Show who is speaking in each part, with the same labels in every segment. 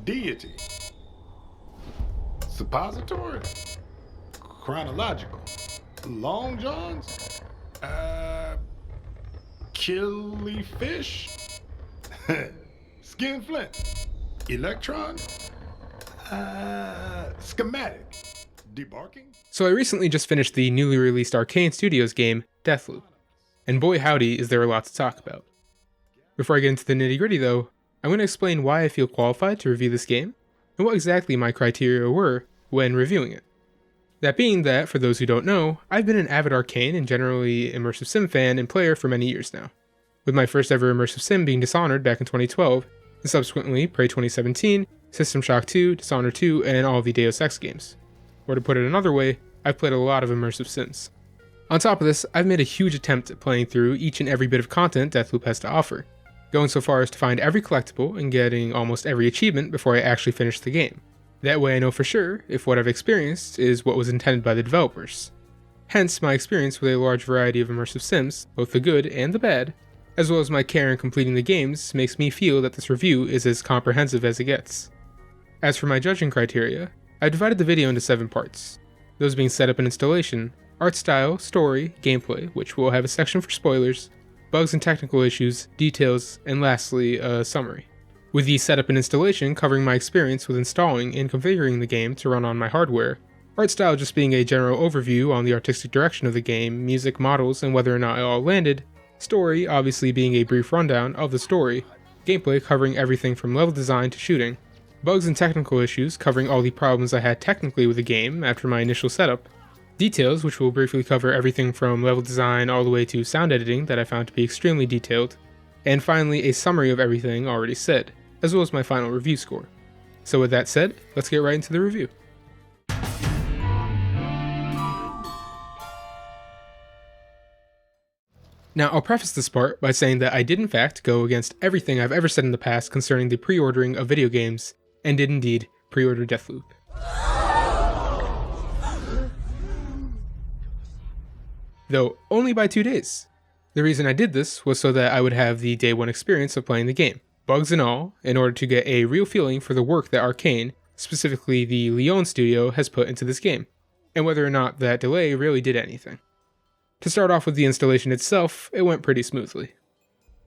Speaker 1: Deity. Suppository. Chronological. Long Johns. Killifish. Skinflint. Electron. Schematic. Debarking.
Speaker 2: So I recently just finished the newly released Arcane Studios game, Deathloop, and boy howdy is there a lot to talk about. Before I get into the nitty gritty though, I'm going to explain why I feel qualified to review this game, and what exactly my criteria were when reviewing it. That being that, for those who don't know, I've been an avid Arcane and generally immersive sim fan and player for many years now, with my first ever immersive sim being Dishonored back in 2012, and subsequently Prey 2017, System Shock 2, Dishonored 2, and all of the Deus Ex games. Or to put it another way, I've played a lot of immersive sims. On top of this, I've made a huge attempt at playing through each and every bit of content Deathloop has to offer, going so far as to find every collectible and getting almost every achievement before I actually finish the game. That way I know for sure if what I've experienced is what was intended by the developers. Hence my experience with a large variety of immersive sims, both the good and the bad, as well as my care in completing the games makes me feel that this review is as comprehensive as it gets. As for my judging criteria, I've divided the video into 7 parts, those being setup and installation, art style, story, gameplay, which will have a section for spoilers, bugs and technical issues, details, and lastly, a summary. With the setup and installation covering my experience with installing and configuring the game to run on my hardware, art style just being a general overview on the artistic direction of the game, music, models, and whether or not it all landed, story obviously being a brief rundown of the story, gameplay covering everything from level design to shooting, bugs and technical issues covering all the problems I had technically with the game after my initial setup, details which will briefly cover everything from level design all the way to sound editing that I found to be extremely detailed, and finally a summary of everything already said, as well as my final review score. So with that said, let's get right into the review. Now, I'll preface this part by saying that I did in fact go against everything I've ever said in the past concerning the pre-ordering of video games, and did indeed pre-order Deathloop. Though only by 2 days. The reason I did this was so that I would have the day one experience of playing the game, bugs and all, in order to get a real feeling for the work that Arcane, specifically the Lyon studio, has put into this game, and whether or not that delay really did anything. To start off with the installation itself, it went pretty smoothly.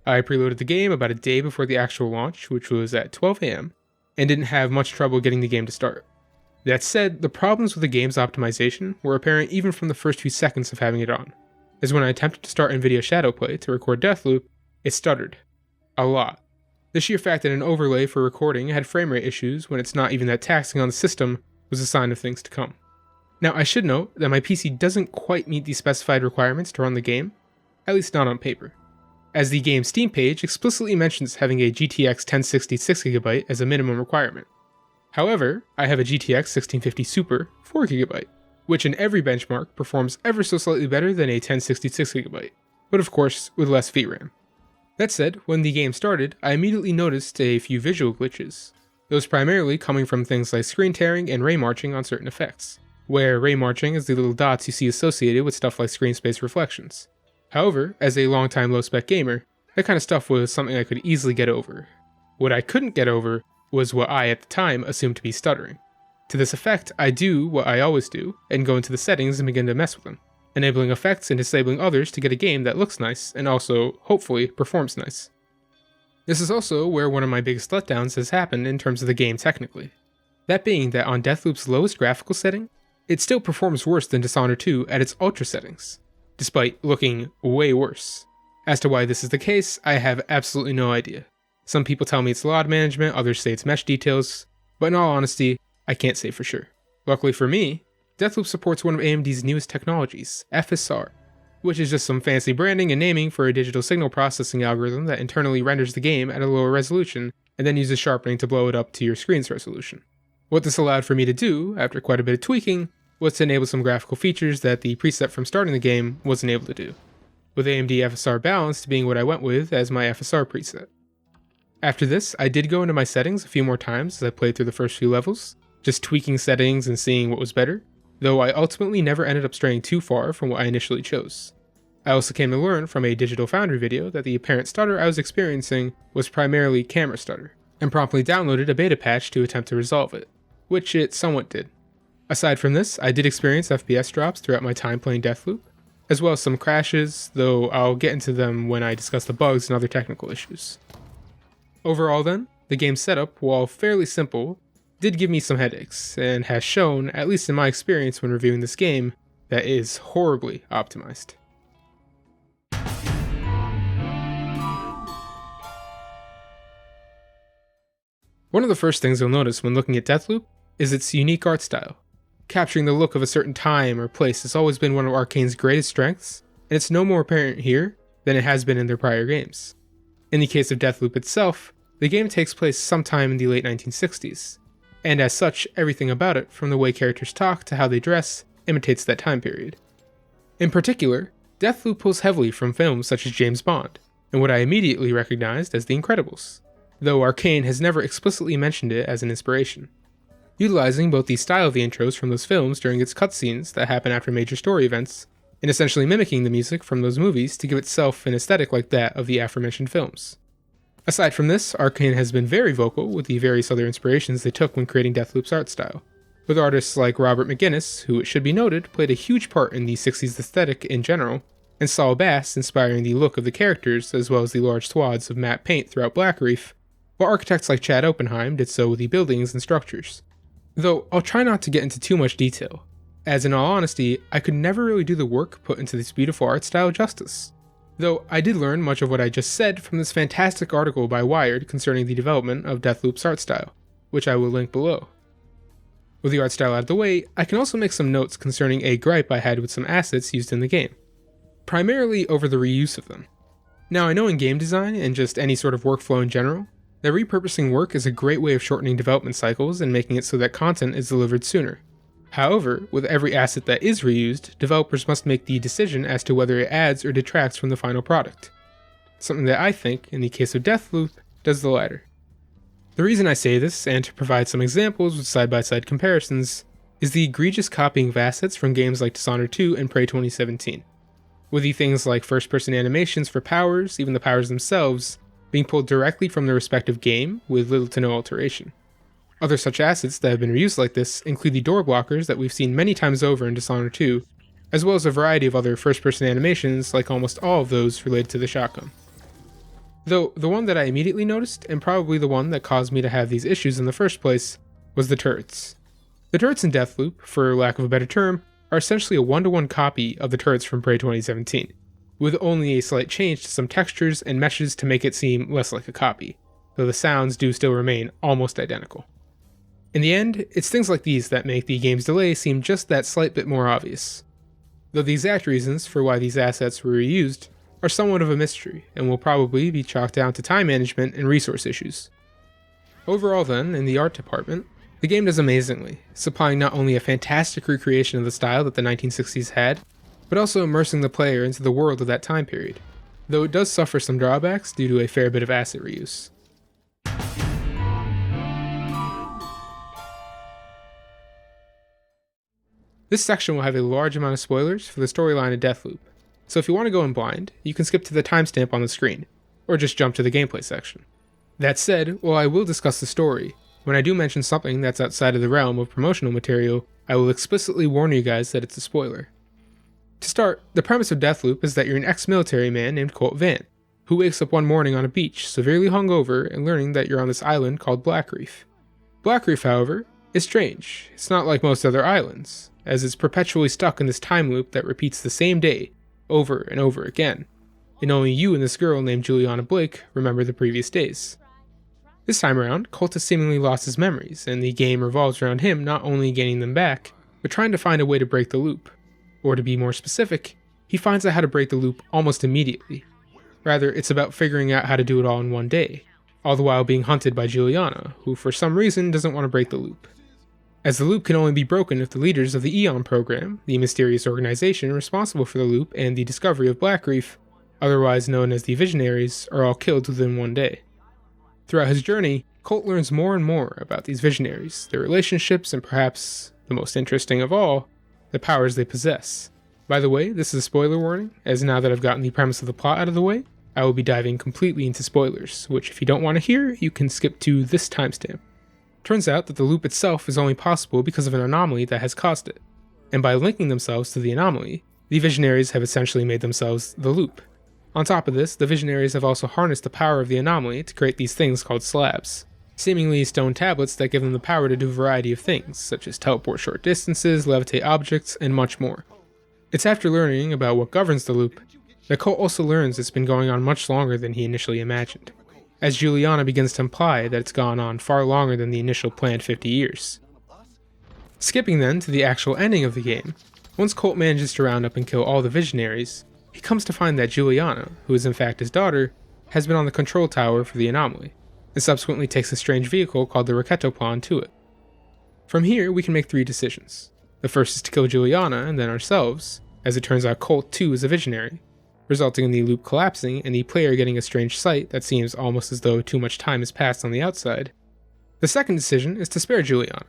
Speaker 2: I preloaded the game about a day before the actual launch, which was at 12 AM, and didn't have much trouble getting the game to start. That said, the problems with the game's optimization were apparent even from the first few seconds of having it on, as when I attempted to start NVIDIA Shadowplay to record Deathloop, it stuttered. A lot. The sheer fact that an overlay for recording had framerate issues when it's not even that taxing on the system was a sign of things to come. Now I should note that my PC doesn't quite meet the specified requirements to run the game, at least not on paper, as the game's Steam page explicitly mentions having a GTX 1060 6GB as a minimum requirement. However, I have a GTX 1650 Super 4GB, which in every benchmark performs ever so slightly better than a 1060 6GB, but of course with less VRAM. That said, when the game started, I immediately noticed a few visual glitches, those primarily coming from things like screen tearing and ray marching on certain effects, where ray marching is the little dots you see associated with stuff like screen space reflections. However, as a longtime low-spec gamer, that kind of stuff was something I could easily get over. What I couldn't get over was what I at the time assumed to be stuttering. To this effect, I do what I always do, and go into the settings and begin to mess with them, enabling effects and disabling others to get a game that looks nice and also, hopefully, performs nice. This is also where one of my biggest letdowns has happened in terms of the game technically. That being that on Deathloop's lowest graphical setting, it still performs worse than Dishonored 2 at its ultra settings, despite looking way worse. As to why this is the case, I have absolutely no idea. Some people tell me it's LOD management, others say it's mesh details, but in all honesty, I can't say for sure. Luckily for me, Deathloop supports one of AMD's newest technologies, FSR, which is just some fancy branding and naming for a digital signal processing algorithm that internally renders the game at a lower resolution and then uses sharpening to blow it up to your screen's resolution. What this allowed for me to do, after quite a bit of tweaking, was to enable some graphical features that the preset from starting the game wasn't able to do, with AMD FSR Balanced being what I went with as my FSR preset. After this, I did go into my settings a few more times as I played through the first few levels, just tweaking settings and seeing what was better, though I ultimately never ended up straying too far from what I initially chose. I also came to learn from a Digital Foundry video that the apparent stutter I was experiencing was primarily camera stutter, and promptly downloaded a beta patch to attempt to resolve it, which it somewhat did. Aside from this, I did experience FPS drops throughout my time playing Deathloop, as well as some crashes, though I'll get into them when I discuss the bugs and other technical issues. Overall then, the game's setup, while fairly simple, did give me some headaches, and has shown, at least in my experience when reviewing this game, that it is horribly optimized. One of the first things you'll notice when looking at Deathloop is its unique art style. Capturing the look of a certain time or place has always been one of Arkane's greatest strengths, and it's no more apparent here than it has been in their prior games. In the case of Deathloop itself, the game takes place sometime in the late 1960s, and as such, everything about it, from the way characters talk to how they dress, imitates that time period. In particular, Deathloop pulls heavily from films such as James Bond, and what I immediately recognized as The Incredibles, though Arkane has never explicitly mentioned it as an inspiration. Utilizing both the style of the intros from those films during its cutscenes that happen after major story events, and essentially mimicking the music from those movies to give itself an aesthetic like that of the aforementioned films. Aside from this, Arkane has been very vocal with the various other inspirations they took when creating Deathloop's art style, with artists like Robert McGuinness, who it should be noted played a huge part in the 60s aesthetic in general, and Saul Bass inspiring the look of the characters as well as the large swaths of matte paint throughout Blackreef, while architects like Chad Oppenheim did so with the buildings and structures. Though I'll try not to get into too much detail, as in all honesty, I could never really do the work put into this beautiful art style justice. Though I did learn much of what I just said from this fantastic article by Wired concerning the development of Deathloop's art style, which I will link below. With the art style out of the way, I can also make some notes concerning a gripe I had with some assets used in the game, primarily over the reuse of them. Now I know in game design, and just any sort of workflow in general, that repurposing work is a great way of shortening development cycles and making it so that content is delivered sooner. However, with every asset that is reused, developers must make the decision as to whether it adds or detracts from the final product. Something that I think, in the case of Deathloop, does the latter. The reason I say this, and to provide some examples with side-by-side comparisons, is the egregious copying of assets from games like Dishonored 2 and Prey 2017. With the things like first-person animations for powers, even the powers themselves, being pulled directly from the respective game with little to no alteration. Other such assets that have been reused like this include the door blockers that we've seen many times over in Dishonored 2, as well as a variety of other first-person animations like almost all of those related to the shotgun. Though the one that I immediately noticed, and probably the one that caused me to have these issues in the first place, was the turrets. The turrets in Deathloop, for lack of a better term, are essentially a one-to-one copy of the turrets from Prey 2017, with only a slight change to some textures and meshes to make it seem less like a copy, though the sounds do still remain almost identical. In the end, it's things like these that make the game's delay seem just that slight bit more obvious, though the exact reasons for why these assets were reused are somewhat of a mystery, and will probably be chalked down to time management and resource issues. Overall then, in the art department, the game does amazingly, supplying not only a fantastic recreation of the style that the 1960s had, but also immersing the player into the world of that time period, though it does suffer some drawbacks due to a fair bit of asset reuse. This section will have a large amount of spoilers for the storyline of Deathloop, so if you want to go in blind, you can skip to the timestamp on the screen, or just jump to the gameplay section. That said, while I will discuss the story, when I do mention something that's outside of the realm of promotional material, I will explicitly warn you guys that it's a spoiler. To start, the premise of Deathloop is that you're an ex-military man named Colt Van, who wakes up one morning on a beach, severely hungover, and learning that you're on this island called Blackreef. Blackreef, however, is strange. It's not like most other islands, as it's perpetually stuck in this time loop that repeats the same day, over and over again, and only you and this girl named Juliana Blake remember the previous days. This time around, Colt has seemingly lost his memories, and the game revolves around him not only gaining them back, but trying to find a way to break the loop. Or to be more specific, he finds out how to break the loop almost immediately. Rather, it's about figuring out how to do it all in one day, all the while being hunted by Juliana, who for some reason doesn't want to break the loop. As the loop can only be broken if the leaders of the Eon program, the mysterious organization responsible for the loop and the discovery of Blackreef, otherwise known as the Visionaries, are all killed within one day. Throughout his journey, Colt learns more and more about these Visionaries, their relationships, and perhaps, the most interesting of all, the powers they possess. By the way, this is a spoiler warning, as now that I've gotten the premise of the plot out of the way, I will be diving completely into spoilers, which if you don't want to hear, you can skip to this timestamp. Turns out that the loop itself is only possible because of an anomaly that has caused it, and by linking themselves to the anomaly, the Visionaries have essentially made themselves the loop. On top of this, the Visionaries have also harnessed the power of the anomaly to create these things called slabs, seemingly stone tablets that give them the power to do a variety of things, such as teleport short distances, levitate objects, and much more. It's after learning about what governs the loop that Colt also learns it's been going on much longer than he initially imagined, as Juliana begins to imply that it's gone on far longer than the initial planned 50 years. Skipping then to the actual ending of the game, once Colt manages to round up and kill all the Visionaries, he comes to find that Juliana, who is in fact his daughter, has been on the control tower for the anomaly, and subsequently takes a strange vehicle called the Raketoplan to it. From here, we can make 3 decisions. The first is to kill Juliana and then ourselves, as it turns out Colt too is a Visionary, resulting in the loop collapsing and the player getting a strange sight that seems almost as though too much time has passed on the outside. The second decision is to spare Juliana,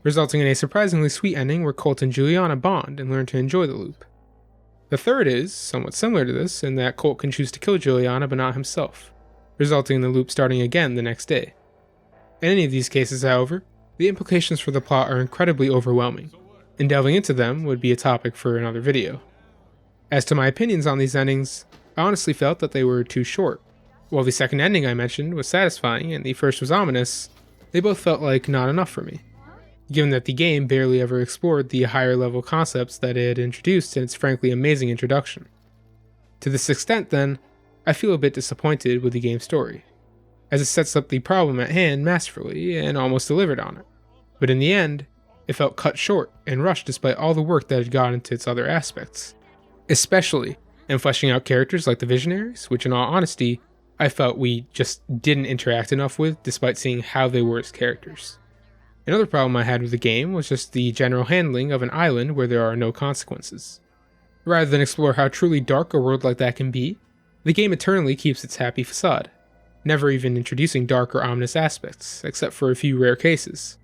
Speaker 2: resulting in a surprisingly sweet ending where Colt and Juliana bond and learn to enjoy the loop. The third is somewhat similar to this in that Colt can choose to kill Juliana but not himself, resulting in the loop starting again the next day. In any of these cases, however, the implications for the plot are incredibly overwhelming, and delving into them would be a topic for another video. As to my opinions on these endings, I honestly felt that they were too short. While the second ending I mentioned was satisfying and the first was ominous, they both felt like not enough for me, given that the game barely ever explored the higher level concepts that it had introduced in its frankly amazing introduction. To this extent then, I feel a bit disappointed with the game's story, as it sets up the problem at hand masterfully and almost delivered on it, but in the end, it felt cut short and rushed despite all the work that had gone into its other aspects, especially in fleshing out characters like the Visionaries, which in all honesty, I felt we just didn't interact enough with despite seeing how they were as characters. Another problem I had with the game was just the general handling of an island where there are no consequences. Rather than explore how truly dark a world like that can be, the game eternally keeps its happy facade, never even introducing dark or ominous aspects, except for a few rare cases.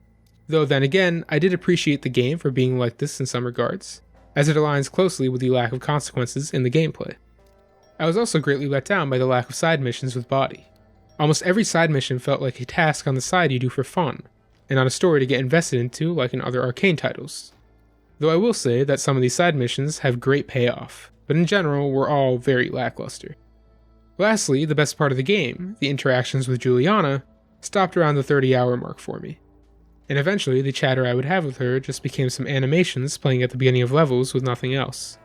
Speaker 2: Though then again, I did appreciate the game for being like this in some regards, as it aligns closely with the lack of consequences in the gameplay. I was also greatly let down by the lack of side missions with Body. Almost every side mission felt like a task on the side you do for fun, and not a story to get invested into like in other Arcane titles. Though I will say that some of these side missions have great payoff, but in general were all very lackluster. Lastly, the best part of the game, the interactions with Juliana, stopped around the 30-hour mark for me. And eventually the chatter I would have with her just became some animations playing at the beginning of levels with nothing else.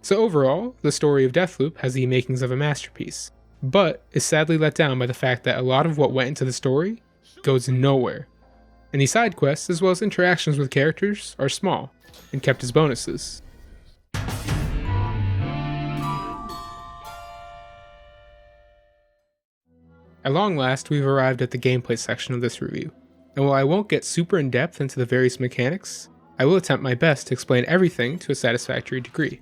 Speaker 2: So overall, the story of Deathloop has the makings of a masterpiece, but is sadly let down by the fact that a lot of what went into the story goes nowhere. And the side quests, as well as interactions with characters, are small, and kept as bonuses. At long last, we've arrived at the gameplay section of this review, and while I won't get super in-depth into the various mechanics, I will attempt my best to explain everything to a satisfactory degree.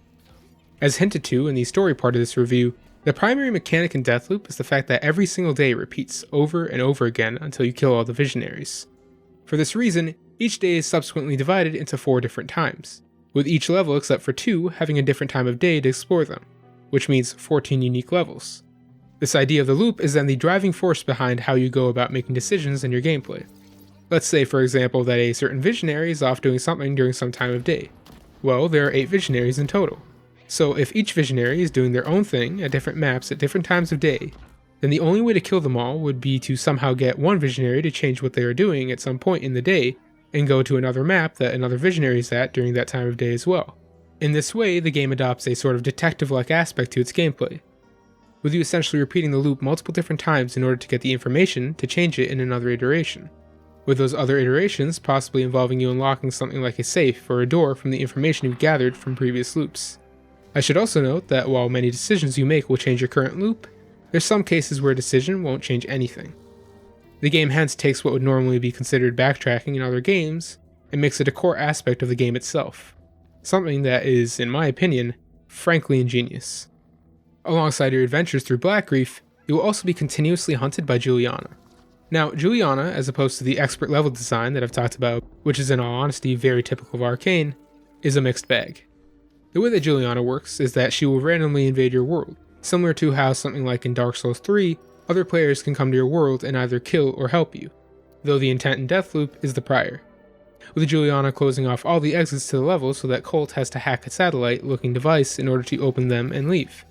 Speaker 2: As hinted to in the story part of this review, the primary mechanic in Deathloop is the fact that every single day repeats over and over again until you kill all the Visionaries. For this reason, each day is subsequently divided into 4 different times, with each level except for 2 having a different time of day to explore them, which means 14 unique levels. This idea of the loop is then the driving force behind how you go about making decisions in your gameplay. Let's say, for example, that a certain Visionary is off doing something during some time of day. Well, there are 8 Visionaries in total. So if each Visionary is doing their own thing at different maps at different times of day, then the only way to kill them all would be to somehow get one Visionary to change what they are doing at some point in the day and go to another map that another Visionary is at during that time of day as well. In this way, the game adopts a sort of detective-like aspect to its gameplay, with you essentially repeating the loop multiple different times in order to get the information to change it in another iteration, with those other iterations possibly involving you unlocking something like a safe or a door from the information you've gathered from previous loops. I should also note that while many decisions you make will change your current loop, there's some cases where a decision won't change anything. The game hence takes what would normally be considered backtracking in other games and makes it a core aspect of the game itself, something that is, in my opinion, frankly ingenious. Alongside your adventures through Blackreef, you will also be continuously hunted by Juliana. Now, Juliana, as opposed to the expert level design that I've talked about, which is in all honesty very typical of Arcane, is a mixed bag. The way that Juliana works is that she will randomly invade your world, similar to how something like in Dark Souls 3, other players can come to your world and either kill or help you, though the intent in Deathloop is the prior, with Juliana closing off all the exits to the level so that Colt has to hack a satellite-looking device in order to open them and leave.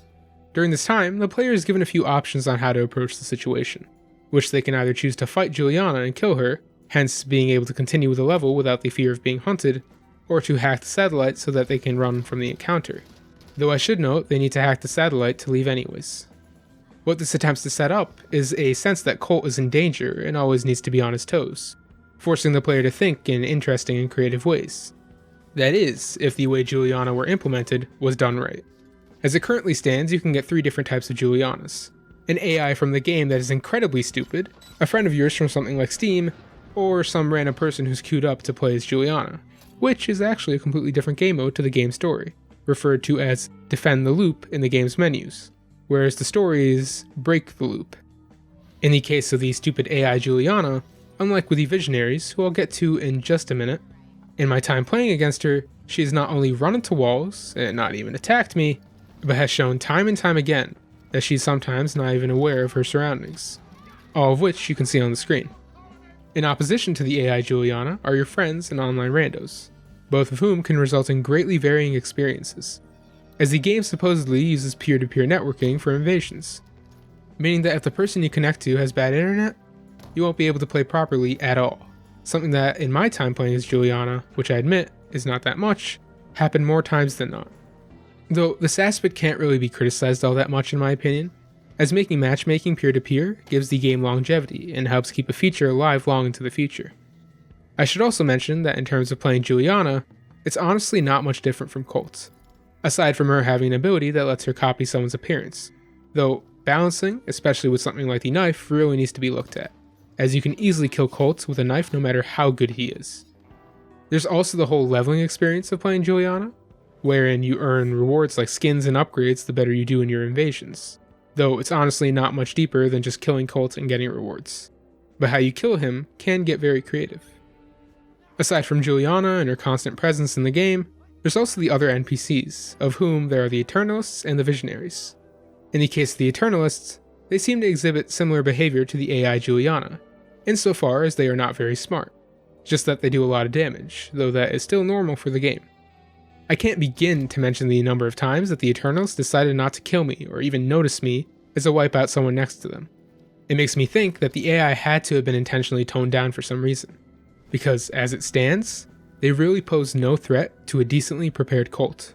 Speaker 2: During this time, the player is given a few options on how to approach the situation, which they can either choose to fight Juliana and kill her, hence being able to continue with the level without the fear of being hunted, or to hack the satellite so that they can run from the encounter. Though I should note, they need to hack the satellite to leave anyways. What this attempts to set up is a sense that Colt is in danger and always needs to be on his toes, forcing the player to think in interesting and creative ways. That is, if the way Juliana were implemented was done right. As it currently stands, you can get 3 different types of Julianas. An AI from the game that is incredibly stupid, a friend of yours from something like Steam, or some random person who's queued up to play as Juliana, which is actually a completely different game mode to the game story, referred to as Defend the Loop in the game's menus, whereas the story is Break the Loop. In the case of the stupid AI Juliana, unlike with the Visionaries, who I'll get to in just a minute, in my time playing against her, she has not only run into walls, and not even attacked me, but has shown time and time again that she's sometimes not even aware of her surroundings, all of which you can see on the screen. In opposition to the AI Juliana are your friends and online randos, both of whom can result in greatly varying experiences, as the game supposedly uses peer-to-peer networking for invasions, meaning that if the person you connect to has bad internet, you won't be able to play properly at all, something that in my time playing as Juliana, which I admit is not that much, happened more times than not. Though this aspect can't really be criticized all that much in my opinion, as making matchmaking peer-to-peer gives the game longevity and helps keep a feature alive long into the future. I should also mention that in terms of playing Juliana, it's honestly not much different from Colt, aside from her having an ability that lets her copy someone's appearance, though balancing, especially with something like the knife, really needs to be looked at, as you can easily kill Colt with a knife no matter how good he is. There's also the whole leveling experience of playing Juliana, wherein you earn rewards like skins and upgrades the better you do in your invasions, though it's honestly not much deeper than just killing Colt and getting rewards. But how you kill him can get very creative. Aside from Juliana and her constant presence in the game, there's also the other NPCs, of whom there are the Eternalists and the Visionaries. In the case of the Eternalists, they seem to exhibit similar behavior to the AI Juliana, insofar as they are not very smart, just that they do a lot of damage, though that is still normal for the game. I can't begin to mention the number of times that the Eternals decided not to kill me or even notice me as I wipe out someone next to them. It makes me think that the AI had to have been intentionally toned down for some reason, because as it stands, they really pose no threat to a decently prepared Colt.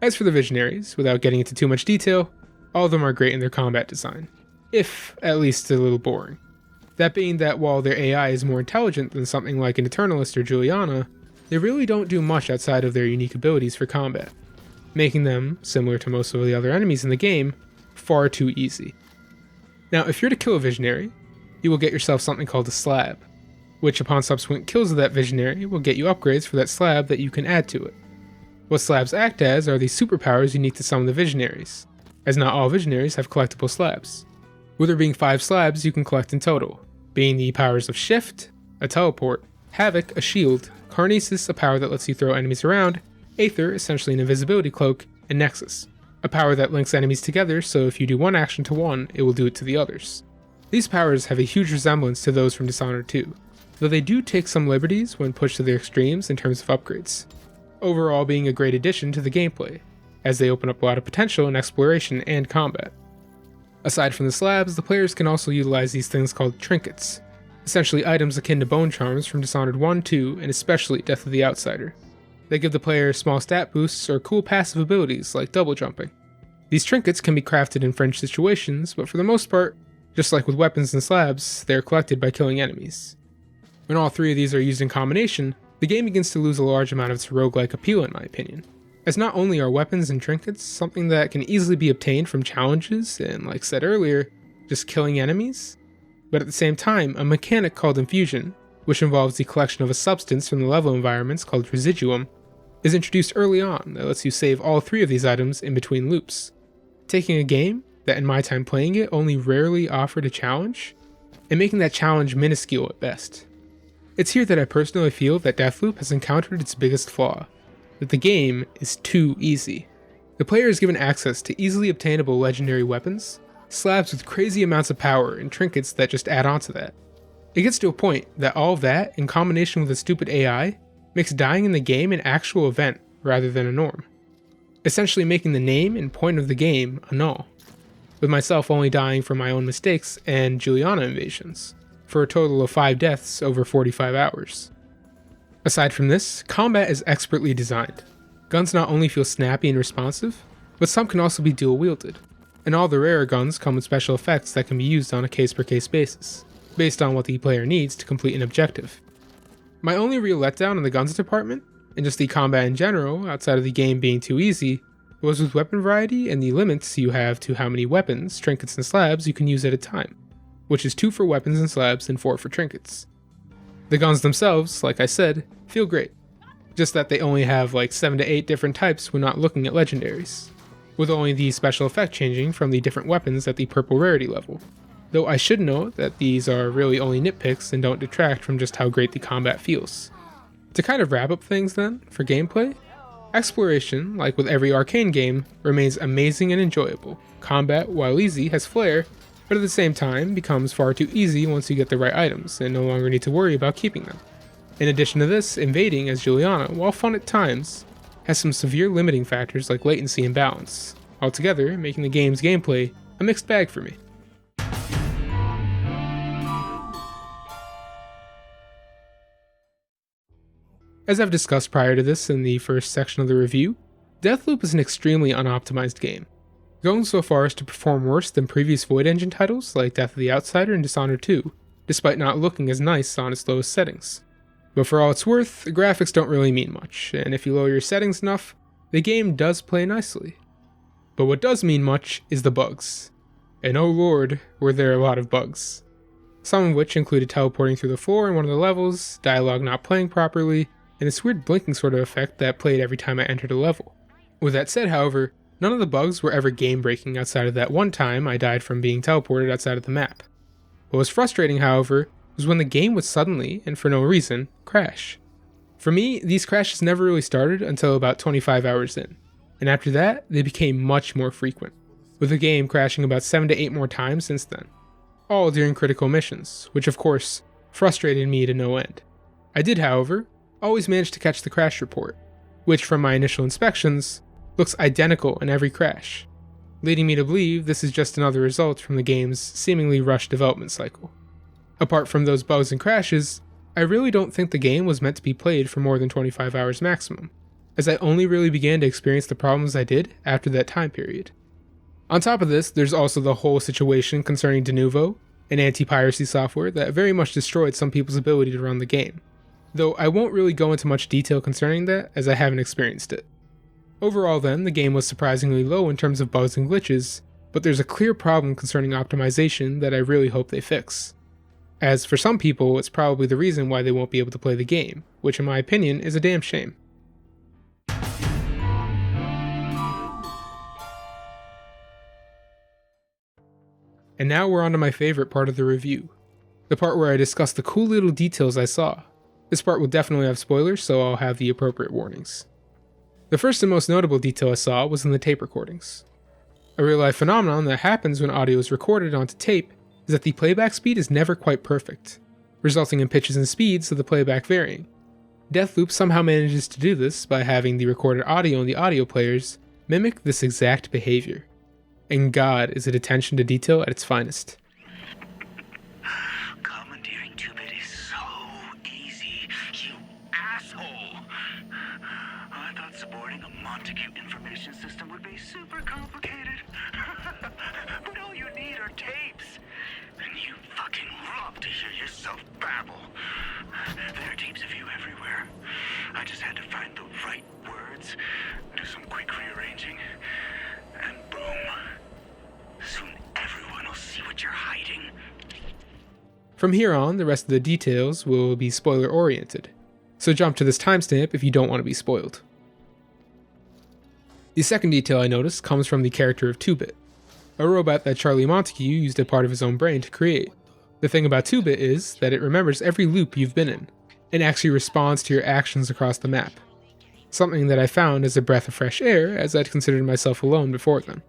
Speaker 2: As for the Visionaries, without getting into too much detail, all of them are great in their combat design, if at least a little boring. That being that while their AI is more intelligent than something like an Eternalist or Juliana, they really don't do much outside of their unique abilities for combat, making them, similar to most of the other enemies in the game, far too easy. Now, if you're to kill a Visionary, you will get yourself something called a slab, which upon subsequent kills of that Visionary will get you upgrades for that slab that you can add to it. What slabs act as are the superpowers unique to some of the Visionaries, as not all Visionaries have collectible slabs, with there being 5 slabs you can collect in total, being the powers of Shift, a teleport, Havoc, a shield, Carnesis, a power that lets you throw enemies around, Aether, essentially an invisibility cloak, and Nexus, a power that links enemies together so if you do one action to one, it will do it to the others. These powers have a huge resemblance to those from Dishonored 2, though they do take some liberties when pushed to their extremes in terms of upgrades, overall being a great addition to the gameplay, as they open up a lot of potential in exploration and combat. Aside from the slabs, the players can also utilize these things called trinkets, essentially items akin to bone charms from Dishonored 1, 2, and especially Death of the Outsider. They give the player small stat boosts or cool passive abilities like double jumping. These trinkets can be crafted in fringe situations, but for the most part, just like with weapons and slabs, they are collected by killing enemies. When all 3 of these are used in combination, the game begins to lose a large amount of its roguelike appeal in my opinion, as not only are weapons and trinkets something that can easily be obtained from challenges and, like said earlier, just killing enemies, but at the same time, a mechanic called Infusion, which involves the collection of a substance from the level environments called Residuum, is introduced early on that lets you save all 3 of these items in between loops, taking a game that in my time playing it only rarely offered a challenge, and making that challenge minuscule at best. It's here that I personally feel that Deathloop has encountered its biggest flaw, that the game is too easy. The player is given access to easily obtainable legendary weapons, slabs with crazy amounts of power, and trinkets that just add on to that. It gets to a point that all of that, in combination with a stupid AI, makes dying in the game an actual event rather than a norm, essentially making the name and point of the game a null, with myself only dying from my own mistakes and Juliana invasions, for a total of 5 deaths over 45 hours. Aside from this, combat is expertly designed. Guns not only feel snappy and responsive, but some can also be dual-wielded, and all the rarer guns come with special effects that can be used on a case-per-case basis, based on what the player needs to complete an objective. My only real letdown in the guns department, and just the combat in general, outside of the game being too easy, was with weapon variety and the limits you have to how many weapons, trinkets, and slabs you can use at a time, which is 2 for weapons and slabs and 4 for trinkets. The guns themselves, like I said, feel great, just that they only have like 7 to 8 different types when not looking at legendaries, with only the special effect changing from the different weapons at the purple rarity level, though I should note that these are really only nitpicks and don't detract from just how great the combat feels. To kind of wrap up things then, for gameplay, exploration, like with every Arcane game, remains amazing and enjoyable. Combat, while easy, has flair, but at the same time becomes far too easy once you get the right items and no longer need to worry about keeping them. In addition to this, invading as Juliana, while fun at times, has some severe limiting factors like latency and balance, altogether making the game's gameplay a mixed bag for me. As I've discussed prior to this in the first section of the review, Deathloop is an extremely unoptimized game, going so far as to perform worse than previous Void Engine titles like Death of the Outsider and Dishonored 2, despite not looking as nice on its lowest settings. But for all it's worth, the graphics don't really mean much, and if you lower your settings enough, the game does play nicely. But what does mean much is the bugs. And oh lord, were there a lot of bugs. Some of which included teleporting through the floor in one of the levels, dialogue not playing properly, and this weird blinking sort of effect that played every time I entered a level. With that said, however, none of the bugs were ever game-breaking outside of that one time I died from being teleported outside of the map. What was frustrating, however, was when the game would suddenly, and for no reason, crash. For me, these crashes never really started until about 25 hours in, and after that, they became much more frequent, with the game crashing about 7 to 8 more times since then, all during critical missions, which of course, frustrated me to no end. I did, however, always managed to catch the crash report, which from my initial inspections, looks identical in every crash, leading me to believe this is just another result from the game's seemingly rushed development cycle. Apart from those bugs and crashes, I really don't think the game was meant to be played for more than 25 hours maximum, as I only really began to experience the problems I did after that time period. On top of this, there's also the whole situation concerning Denuvo, an anti-piracy software that very much destroyed some people's ability to run the game, though I won't really go into much detail concerning that as I haven't experienced it. Overall then, the game was surprisingly low in terms of bugs and glitches, but there's a clear problem concerning optimization that I really hope they fix. As for some people, it's probably the reason why they won't be able to play the game, which in my opinion is a damn shame. And now we're on to my favorite part of the review, the part where I discuss the cool little details I saw. This part will definitely have spoilers, so I'll have the appropriate warnings. The first and most notable detail I saw was in the tape recordings. A real-life phenomenon that happens when audio is recorded onto tape is that the playback speed is never quite perfect, resulting in pitches and speeds of the playback varying. Deathloop somehow manages to do this by having the recorded audio in the audio players mimic this exact behavior. And God, is it attention to detail at its finest.
Speaker 3: Commandeering 2-bit is so easy, you asshole! I thought supporting a Montague information system would be super complicated. But all you need are tapes. And you fucking love to hear yourself babble. There are tapes of you everywhere. I just had to find the right words, do some quick rearranging, and boom. Soon everyone will see what you're hiding.
Speaker 2: From here on, the rest of the details will be spoiler oriented, so jump to this timestamp if you don't want to be spoiled. The second detail I noticed comes from the character of 2-bit, a robot that Charlie Montague used a part of his own brain to create. The thing about 2-bit is that it remembers every loop you've been in, and actually responds to your actions across the map. something that I found as a breath of fresh air as I'd considered myself alone before then.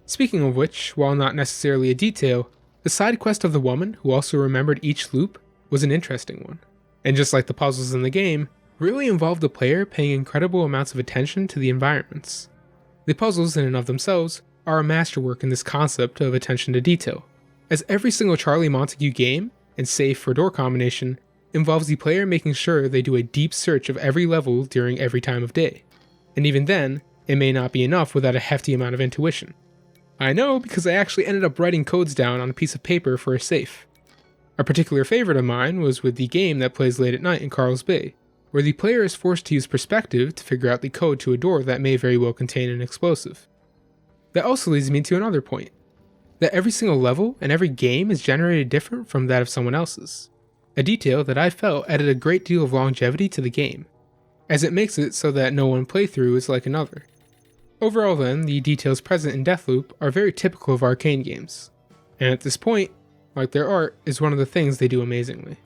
Speaker 2: Speaking of which, while not necessarily a detail, the side quest of the woman who also remembered each loop was an interesting one, and just like the puzzles in the game, really involved the player paying incredible amounts of attention to the environments. The puzzles in and of themselves are a masterwork in this concept of attention to detail, as every single Charlie Montague game, and save for door combination, involves the player making sure they do a deep search of every level during every time of day. And even then, it may not be enough without a hefty amount of intuition. I know because I actually ended up writing codes down on a piece of paper for a safe. A particular favorite of mine was with the game that plays late at night in Carl's Bay, where the player is forced to use perspective to figure out the code to a door that may very well contain an explosive. That also leads me to another point, that every single level and every game is generated different from that of someone else's. A detail that I felt added a great deal of longevity to the game, as it makes it so that no one playthrough is like another. Overall then, the details present in Deathloop are very typical of Arcane games, and at this point, like their art, is one of the things they do amazingly.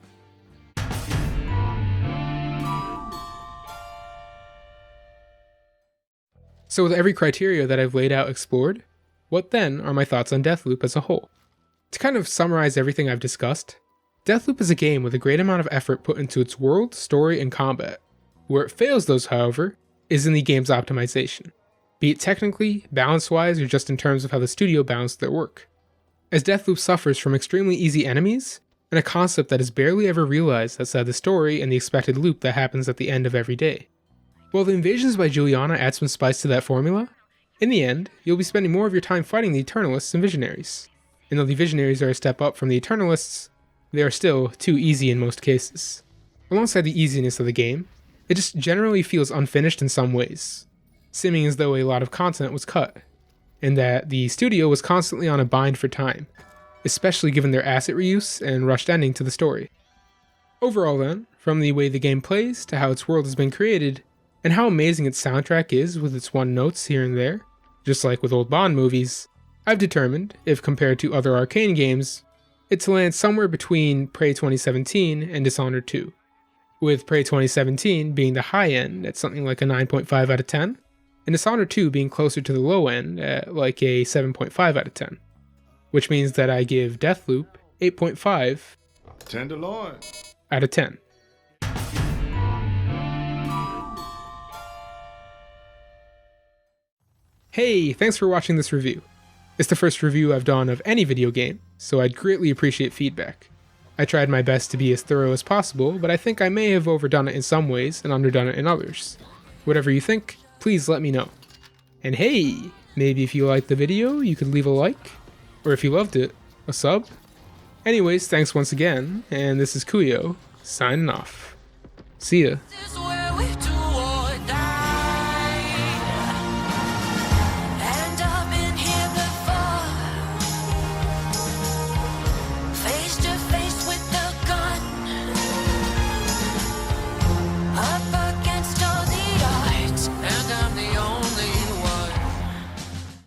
Speaker 2: So with every criteria that I've laid out explored, what then are my thoughts on Deathloop as a whole? To kind of summarize everything I've discussed, Deathloop is a game with a great amount of effort put into its world, story, and combat. Where it fails those, however, is in the game's optimization, be it technically, balance-wise, or just in terms of how the studio balanced their work. As Deathloop suffers from extremely easy enemies, and a concept that is barely ever realized outside the story and the expected loop that happens at the end of every day. While the Invasions by Juliana add some spice to that formula, in the end, you'll be spending more of your time fighting the Eternalists and Visionaries. And though the Visionaries are a step up from the Eternalists, they are still too easy in most cases. Alongside the easiness of the game, it just generally feels unfinished in some ways, seeming as though a lot of content was cut, and that the studio was constantly on a bind for time, especially given their asset reuse and rushed ending to the story. Overall then, from the way the game plays to how its world has been created, and how amazing its soundtrack is with its one notes here and there, just like with old Bond movies, I've determined, if compared to other Arcane games, it to land somewhere between Prey 2017 and Dishonored 2, with Prey 2017 being the high end at something like a 9.5 out of 10, and Dishonored 2 being closer to the low end at like a 7.5 out of 10, which means that I give Deathloop 8.5
Speaker 1: Tenderloin
Speaker 2: out of 10. Hey, thanks for watching this review. It's the first review I've done of any video game, so I'd greatly appreciate feedback. I tried my best to be as thorough as possible, but I think I may have overdone it in some ways and underdone it in others. Whatever you think, please let me know. And hey, maybe if you liked the video, you could leave a like, or if you loved it, a sub. Anyways, thanks once again, and this is Kuyo, signing off. See ya.